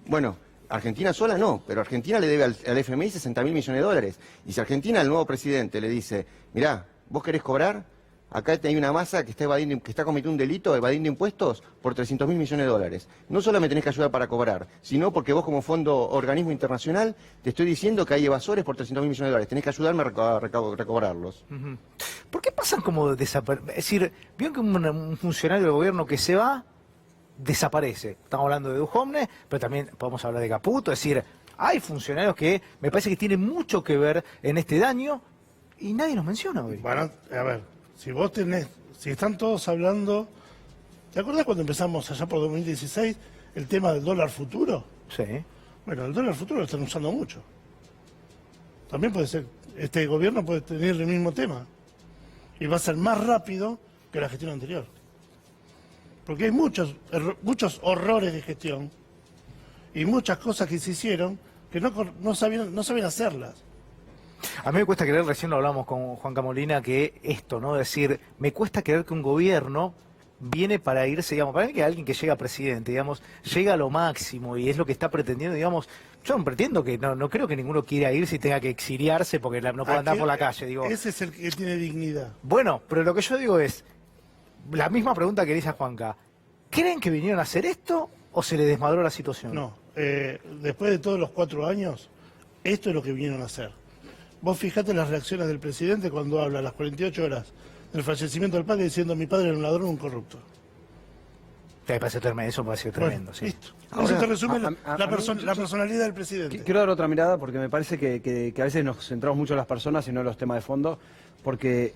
Bueno, Argentina sola no, pero Argentina le debe al FMI 60.000 millones de dólares. Y si Argentina, al nuevo presidente, le dice, mirá, ¿vos querés cobrar? Acá hay una masa que está cometiendo un delito, evadiendo impuestos, por 300.000 millones de dólares. No solo me tenés que ayudar para cobrar, sino porque vos como organismo internacional, te estoy diciendo que hay evasores por 300.000 millones de dólares. Tenés que ayudarme a recobrarlos. ¿Por qué pasan como desaparecidos? Es decir, vieron que un funcionario del gobierno que se va, desaparece. Estamos hablando de Duhovne, pero también podemos hablar de Caputo. Es decir, hay funcionarios que me parece que tienen mucho que ver en este daño y nadie los menciona hoy. Bueno, a ver, si están todos hablando, ¿te acuerdas cuando empezamos allá por 2016 el tema del dólar futuro? Sí. Bueno, el dólar futuro lo están usando mucho. También puede ser, este gobierno puede tener el mismo tema y va a ser más rápido que la gestión anterior. Porque hay muchos horrores de gestión y muchas cosas que se hicieron que no sabían hacerlas. A mí me cuesta creer, recién lo hablamos con Juan Camolina, que esto, ¿no? Es decir, me cuesta creer que un gobierno viene para irse, digamos, para mí que alguien que llega a presidente, digamos, llega a lo máximo y es lo que está pretendiendo, digamos, yo no pretendo que, no creo que ninguno quiera irse y tenga que exiliarse porque no puede andar por la calle, digo. Ese es el que tiene dignidad. Bueno, pero lo que yo digo es, la misma pregunta que le hice a Juanca, ¿creen que vinieron a hacer esto o se le desmadró la situación? No, después de todos los 4 años, esto es lo que vinieron a hacer. Vos fijate las reacciones del presidente cuando habla a las 48 horas del fallecimiento del padre diciendo mi padre era un ladrón, un corrupto. Eso parece tremendo, sí. Listo. Ahora, eso te resume la personalidad del presidente. Quiero dar otra mirada porque me parece que a veces nos centramos mucho en las personas y no en los temas de fondo, porque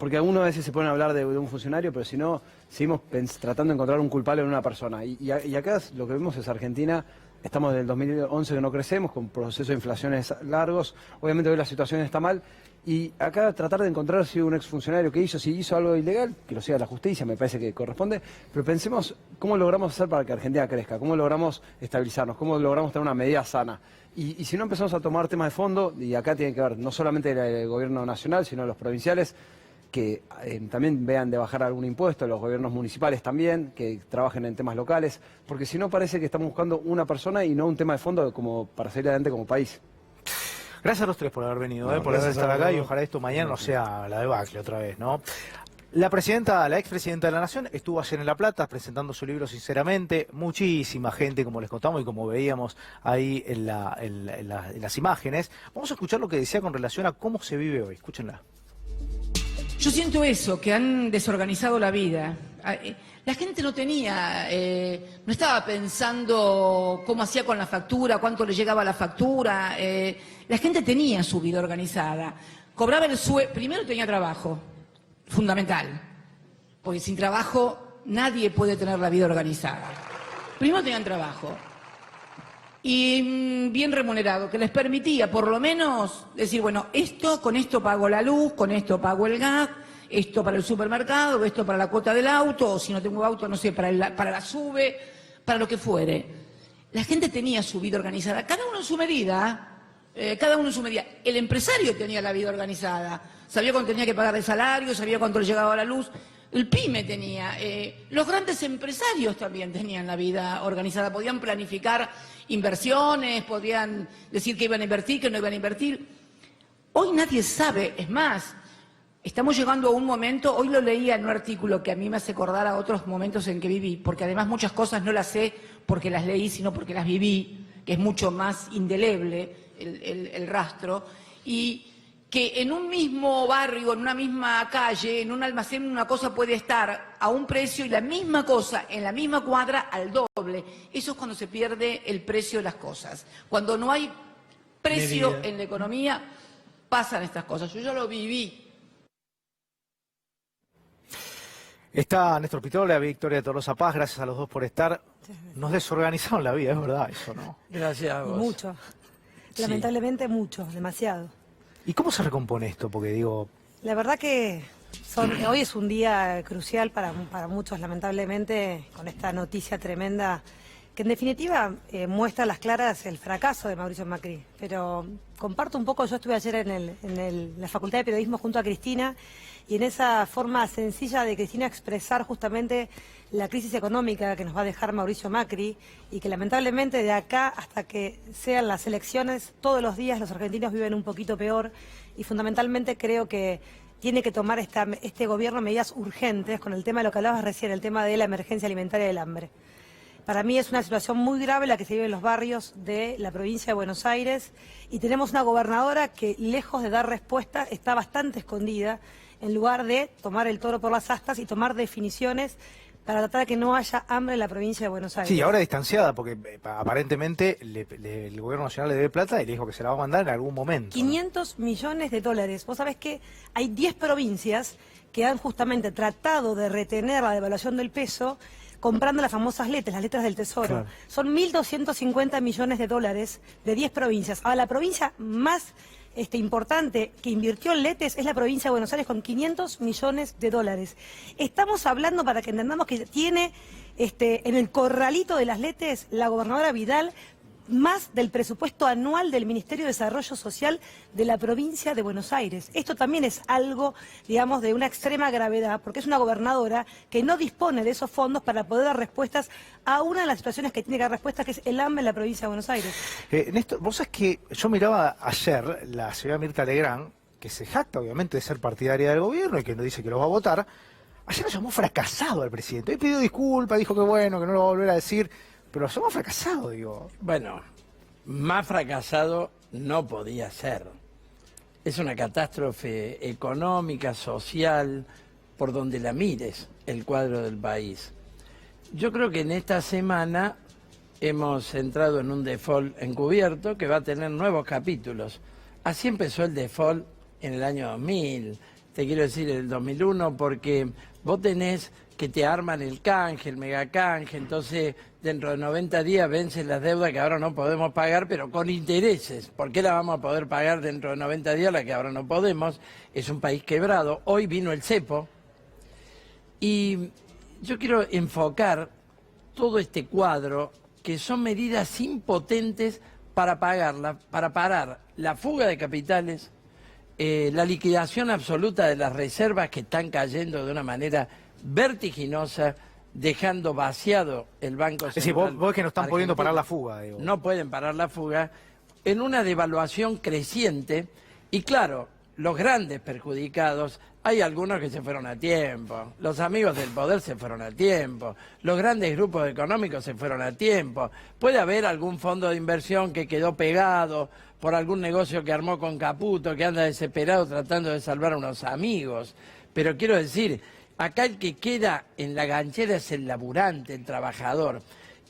algunos a veces se ponen a hablar de un funcionario, pero si no, seguimos tratando de encontrar un culpable en una persona. Y acá lo que vemos es Argentina estamos desde el 2011 que no crecemos, con procesos de inflaciones largos. Obviamente hoy la situación está mal. Y acá tratar de encontrar si un exfuncionario que si hizo algo ilegal, que lo siga la justicia, me parece que corresponde, pero pensemos cómo logramos hacer para que Argentina crezca, cómo logramos estabilizarnos, cómo logramos tener una medida sana. Y si no empezamos a tomar temas de fondo, y acá tiene que ver no solamente el gobierno nacional, sino los provinciales, que también vean de bajar algún impuesto, los gobiernos municipales también, que trabajen en temas locales, porque si no parece que estamos buscando una persona y no un tema de fondo como para salir adelante como país. Gracias a los tres por haber venido, por estar acá, y ojalá esto mañana no sea la debacle otra vez, ¿no? La expresidenta de la Nación estuvo ayer en La Plata presentando su libro Sinceramente. Muchísima gente, como les contamos y como veíamos ahí en las imágenes. Vamos a escuchar lo que decía con relación a cómo se vive hoy. Escúchenla. Yo siento eso, que han desorganizado la vida. La gente no tenía, no estaba pensando cómo hacía con la factura, cuánto le llegaba la factura. La gente tenía su vida organizada. Cobraba el sueldo, primero tenía trabajo, fundamental, porque sin trabajo nadie puede tener la vida organizada. Primero tenían trabajo y bien remunerado, que les permitía por lo menos decir, bueno, con esto pago la luz, con esto pago el gas, esto para el supermercado, esto para la cuota del auto, o si no tengo auto, no sé, para la SUBE, para lo que fuere. La gente tenía su vida organizada, cada uno en su medida, El empresario tenía la vida organizada, sabía cuánto tenía que pagar de salario, sabía cuánto le llegaba la luz. El PYME tenía, los grandes empresarios también tenían la vida organizada, podían planificar inversiones, podían decir que iban a invertir, que no iban a invertir. Hoy nadie sabe, es más, estamos llegando a un momento, hoy lo leía en un artículo que a mí me hace acordar a otros momentos en que viví, porque además muchas cosas no las sé porque las leí, sino porque las viví, que es mucho más indeleble el rastro, y que en un mismo barrio, en una misma calle, en un almacén, una cosa puede estar a un precio y la misma cosa en la misma cuadra al doble. Eso es cuando se pierde el precio de las cosas. Cuando no hay precio en la economía, pasan estas cosas. Yo ya lo viví. Está Néstor Pitola, Victoria Tolosa Paz, gracias a los dos por estar. Nos desorganizaron la vida, es verdad eso, ¿no? Gracias a vos. Mucho. Lamentablemente mucho, demasiado. ¿Y cómo se recompone esto? Porque digo... La verdad que hoy es un día crucial para muchos, lamentablemente, con esta noticia tremenda, que en definitiva muestra a las claras el fracaso de Mauricio Macri. Pero comparto un poco, yo estuve ayer en la Facultad de Periodismo junto a Cristina, y en esa forma sencilla de Cristina expresar justamente la crisis económica que nos va a dejar Mauricio Macri, y que lamentablemente de acá hasta que sean las elecciones, todos los días los argentinos viven un poquito peor, y fundamentalmente creo que tiene que tomar este gobierno medidas urgentes con el tema de lo que hablabas recién, el tema de la emergencia alimentaria del hambre. Para mí es una situación muy grave la que se vive en los barrios de la provincia de Buenos Aires, y tenemos una gobernadora que, lejos de dar respuesta, está bastante escondida, en lugar de tomar el toro por las astas y tomar definiciones para tratar de que no haya hambre en la provincia de Buenos Aires. Sí, ahora distanciada, porque aparentemente el gobierno nacional le debe plata y le dijo que se la va a mandar en algún momento. 500 millones de dólares. Vos sabés que hay 10 provincias que han justamente tratado de retener la devaluación del peso comprando las famosas letras, las letras del Tesoro. Claro. Son 1.250 millones de dólares de 10 provincias. Ahora, la provincia más importante que invirtió en letes es la provincia de Buenos Aires, con 500 millones de dólares. Estamos hablando, para que entendamos, que tiene en el corralito de las letes la gobernadora Vidal más del presupuesto anual del Ministerio de Desarrollo Social de la provincia de Buenos Aires. Esto también es algo, digamos, de una extrema gravedad, porque es una gobernadora que no dispone de esos fondos para poder dar respuestas a una de las situaciones que tiene que dar respuesta, que es el hambre en la provincia de Buenos Aires. Néstor, vos sabés que yo miraba ayer la señora Mirta Legrand, que se jacta obviamente de ser partidaria del gobierno y que nos dice que lo va a votar. Ayer lo llamó fracasado al presidente. Él pidió disculpas, dijo que bueno, que no lo va a volver a decir. Pero somos fracasados, digo. Bueno, más fracasado no podía ser. Es una catástrofe económica, social, por donde la mires, el cuadro del país. Yo creo que en esta semana hemos entrado en un default encubierto que va a tener nuevos capítulos. Así empezó el default en el año 2000, te quiero decir el 2001, porque vos tenés que te arman el canje, el megacanje, entonces dentro de 90 días vencen las deudas que ahora no podemos pagar, pero con intereses. ¿Por qué la vamos a poder pagar dentro de 90 días la que ahora no podemos? Es un país quebrado. Hoy vino el cepo y yo quiero enfocar todo este cuadro que son medidas impotentes para parar la fuga de capitales, la liquidación absoluta de las reservas que están cayendo de una manera vertiginosa, dejando vaciado el Banco Central. Es decir, vos que no están pudiendo parar la fuga. Digo. No pueden parar la fuga, en una devaluación creciente, y claro, los grandes perjudicados, hay algunos que se fueron a tiempo, los amigos del poder se fueron a tiempo, los grandes grupos económicos se fueron a tiempo, puede haber algún fondo de inversión que quedó pegado por algún negocio que armó con Caputo, que anda desesperado tratando de salvar a unos amigos, pero quiero decir, acá el que queda en la ganchera es el laburante, el trabajador.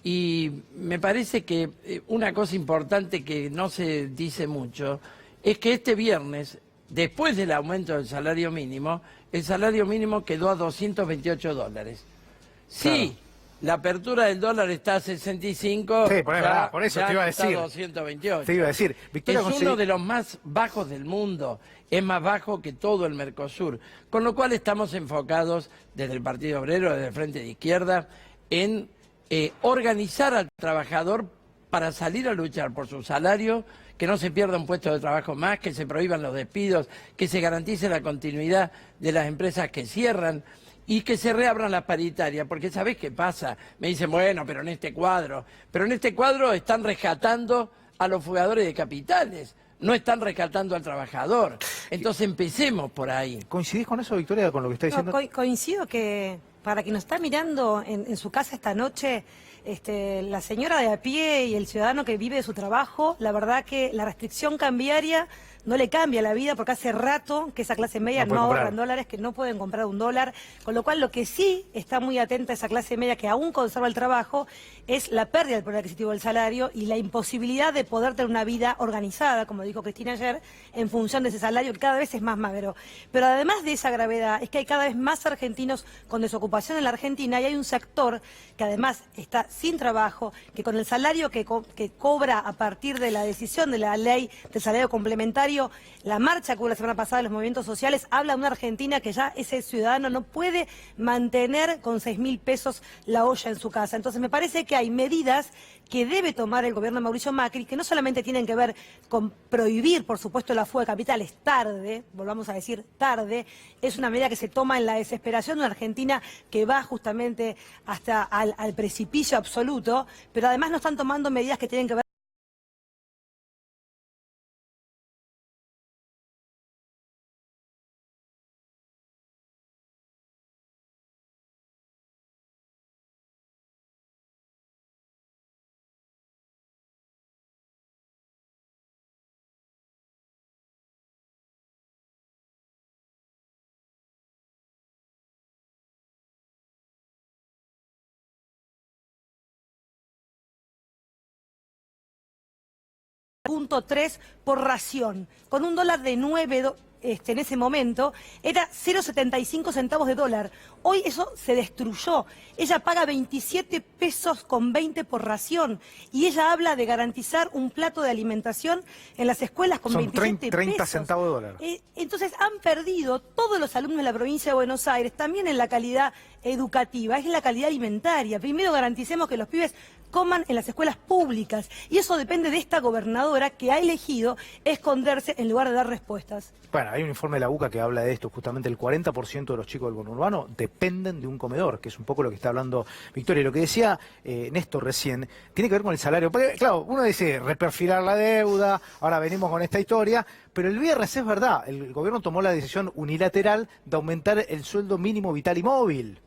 Y me parece que una cosa importante que no se dice mucho es que este viernes, después del aumento del salario mínimo, el salario mínimo quedó a $228. Sí, la apertura del dólar está a 65, sí, por eso te iba a decir. Está a 228. Te iba a decir. Victoria, es uno de los más bajos del mundo, es más bajo que todo el Mercosur, con lo cual estamos enfocados desde el Partido Obrero, desde el Frente de Izquierda, en organizar al trabajador para salir a luchar por su salario, que no se pierda un puesto de trabajo más, que se prohíban los despidos, que se garantice la continuidad de las empresas que cierran y que se reabran las paritarias, porque ¿sabés qué pasa? Me dicen, bueno, pero en este cuadro están rescatando a los fugadores de capitales, no están rescatando al trabajador. Entonces empecemos por ahí. ¿Coincidís con eso, Victoria, con lo que está diciendo? No, coincido que para quien nos está mirando en su casa esta noche, la señora de a pie y el ciudadano que vive de su trabajo, la verdad que la restricción cambiaria no le cambia la vida porque hace rato que esa clase media no ahorra en dólares, que no pueden comprar un dólar, con lo cual lo que sí está muy atenta esa clase media que aún conserva el trabajo es la pérdida del poder adquisitivo del salario y la imposibilidad de poder tener una vida organizada, como dijo Cristina ayer, en función de ese salario que cada vez es más magro. Pero además de esa gravedad es que hay cada vez más argentinos con desocupación en la Argentina y hay un sector que además está sin trabajo, que con el salario que cobra a partir de la decisión de la ley del salario complementario, la marcha que hubo la semana pasada de los movimientos sociales habla de una Argentina que ya ese ciudadano no puede mantener con 6.000 pesos la olla en su casa. Entonces me parece que hay medidas que debe tomar el gobierno de Mauricio Macri, que no solamente tienen que ver con prohibir, por supuesto, la fuga de capitales tarde, volvamos a decir tarde, es una medida que se toma en la desesperación de una Argentina que va justamente hasta al precipicio absoluto, pero además no están tomando medidas que tienen que ver .3 por ración, con un dólar de 9 en ese momento, era 0,75 centavos de dólar. Hoy eso se destruyó. Ella paga 27 pesos con 20 por ración y ella habla de garantizar un plato de alimentación en las escuelas con 27 30 pesos. centavos de dólar. Entonces han perdido todos los alumnos de la provincia de Buenos Aires, también en la calidad educativa, es la calidad alimentaria. Primero garanticemos que los pibes coman en las escuelas públicas y eso depende de esta gobernadora que ha elegido esconderse en lugar de dar respuestas. Bueno, hay un informe de la UCA que habla de esto, justamente el 40% de los chicos del conurbano dependen de un comedor, que es un poco lo que está hablando Victoria. Y lo que decía Néstor recién, tiene que ver con el salario. Porque, claro, uno dice reperfilar la deuda, ahora venimos con esta historia, pero el viernes es verdad, el gobierno tomó la decisión unilateral de aumentar el sueldo mínimo vital y móvil.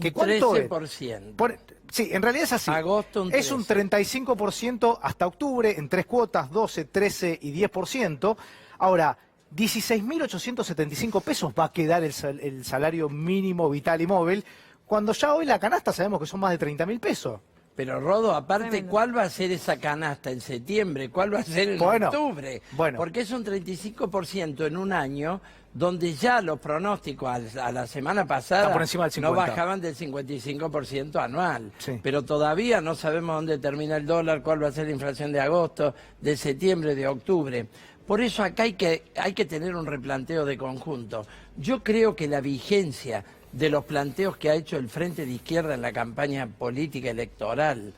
¿Que cuánto 13%. Sí, en realidad es así. Agosto es un 35% hasta octubre, en 3 cuotas, 12, 13 y 10%. Ahora, 16.875 pesos va a quedar el salario mínimo vital y móvil, cuando ya hoy la canasta sabemos que son más de 30.000 pesos. Pero Rodo, aparte, Tremendo. ¿cuál va a ser esa canasta en septiembre? ¿Cuál va a ser en octubre? Bueno. Porque es un 35% en un año donde ya los pronósticos a la semana pasada Está por encima del no 50. bajaban del 55% anual. Sí. Pero todavía no sabemos dónde termina el dólar, cuál va a ser la inflación de agosto, de septiembre, de octubre. Por eso acá hay que tener un replanteo de conjunto. Yo creo que la vigencia de los planteos que ha hecho el Frente de Izquierda en la campaña política electoral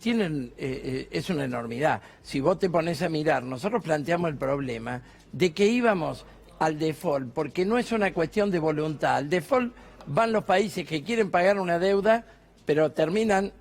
es una enormidad. Si vos te pones a mirar, nosotros planteamos el problema de que íbamos al default, porque no es una cuestión de voluntad. Al default van los países que quieren pagar una deuda, pero terminan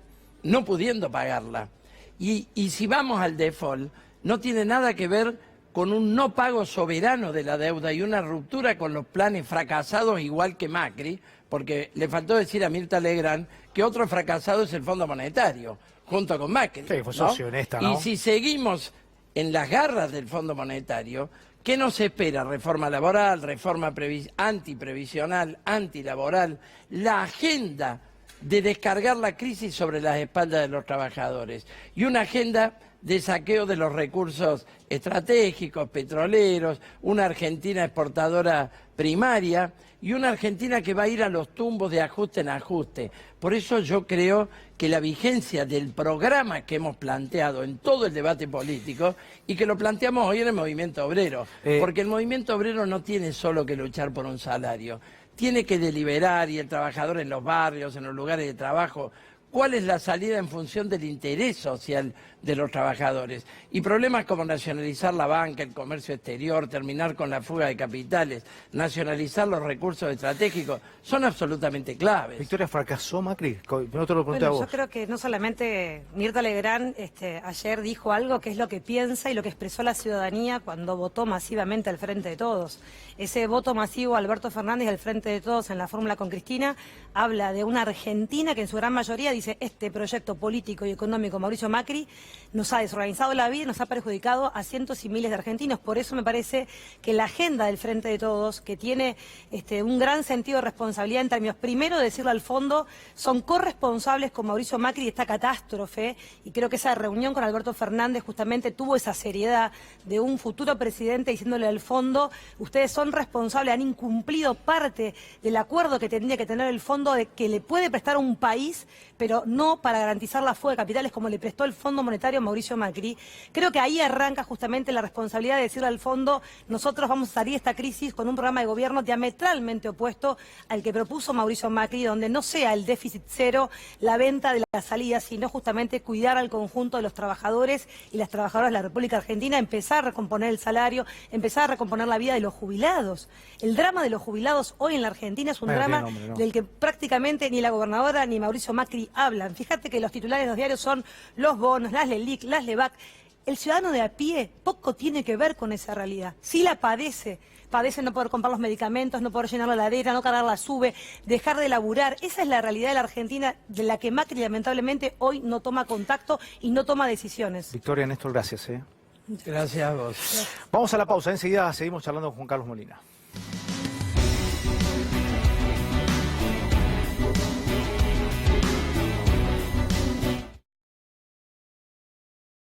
no pudiendo pagarla. Y si vamos al default, no tiene nada que ver con un no pago soberano de la deuda y una ruptura con los planes fracasados igual que Macri, porque le faltó decir a Mirta Legrand que otro fracasado es el Fondo Monetario, junto con Macri. Sí, fue socio en esta, ¿no? Y si seguimos en las garras del Fondo Monetario, ¿qué nos espera? Reforma laboral, reforma antiprevisional, antilaboral, la agenda de descargar la crisis sobre las espaldas de los trabajadores y una agenda de saqueo de los recursos estratégicos, petroleros, una Argentina exportadora primaria y una Argentina que va a ir a los tumbos de ajuste en ajuste. Por eso yo creo que la vigencia del programa que hemos planteado en todo el debate político y que lo planteamos hoy en el movimiento obrero, porque el movimiento obrero no tiene solo que luchar por un salario, tiene que deliberar y el trabajador en los barrios, en los lugares de trabajo, cuál es la salida en función del interés social de los trabajadores. Y problemas como nacionalizar la banca, el comercio exterior, terminar con la fuga de capitales, nacionalizar los recursos estratégicos, son absolutamente claves. Victoria, ¿fracasó Macri? No te lo pregunté a vos. Yo creo que no solamente Mirta Legrand ayer dijo algo que es lo que piensa y lo que expresó la ciudadanía cuando votó masivamente al Frente de Todos. Ese voto masivo a Alberto Fernández al Frente de Todos en la fórmula con Cristina habla de una Argentina que en su gran mayoría dice este proyecto político y económico Mauricio Macri nos ha desorganizado la vida y nos ha perjudicado a cientos y miles de argentinos. Por eso me parece que la agenda del Frente de Todos, que tiene un gran sentido de responsabilidad en términos, primero, de decirle al fondo, son corresponsables con Mauricio Macri de esta catástrofe, y creo que esa reunión con Alberto Fernández justamente tuvo esa seriedad de un futuro presidente diciéndole al fondo, ustedes son responsables, han incumplido parte del acuerdo que tendría que tener el fondo de que le puede prestar a un país, pero no para garantizar la fuga de capitales como le prestó el Fondo Monetario a Mauricio Macri. Creo que ahí arranca justamente la responsabilidad de decirle al fondo, nosotros vamos a salir de esta crisis con un programa de gobierno diametralmente opuesto al que propuso Mauricio Macri, donde no sea el déficit cero, la venta de la salida, sino justamente cuidar al conjunto de los trabajadores y las trabajadoras de la República Argentina, empezar a recomponer el salario, empezar a recomponer la vida de los jubilados. El drama de los jubilados hoy en la Argentina es un drama del que prácticamente ni la gobernadora ni Mauricio Macri hablan. Fíjate que los titulares de los diarios son los bonos, las LELIC, las LEVAC. El ciudadano de a pie poco tiene que ver con esa realidad. Sí la padece no poder comprar los medicamentos, no poder llenar la heladera, no cargar la SUBE, dejar de laburar. Esa es la realidad de la Argentina, de la que Macri lamentablemente hoy no toma contacto y no toma decisiones. Victoria, Néstor, gracias. Gracias a vos. Vamos a la pausa, enseguida seguimos charlando con Juan Carlos Molina.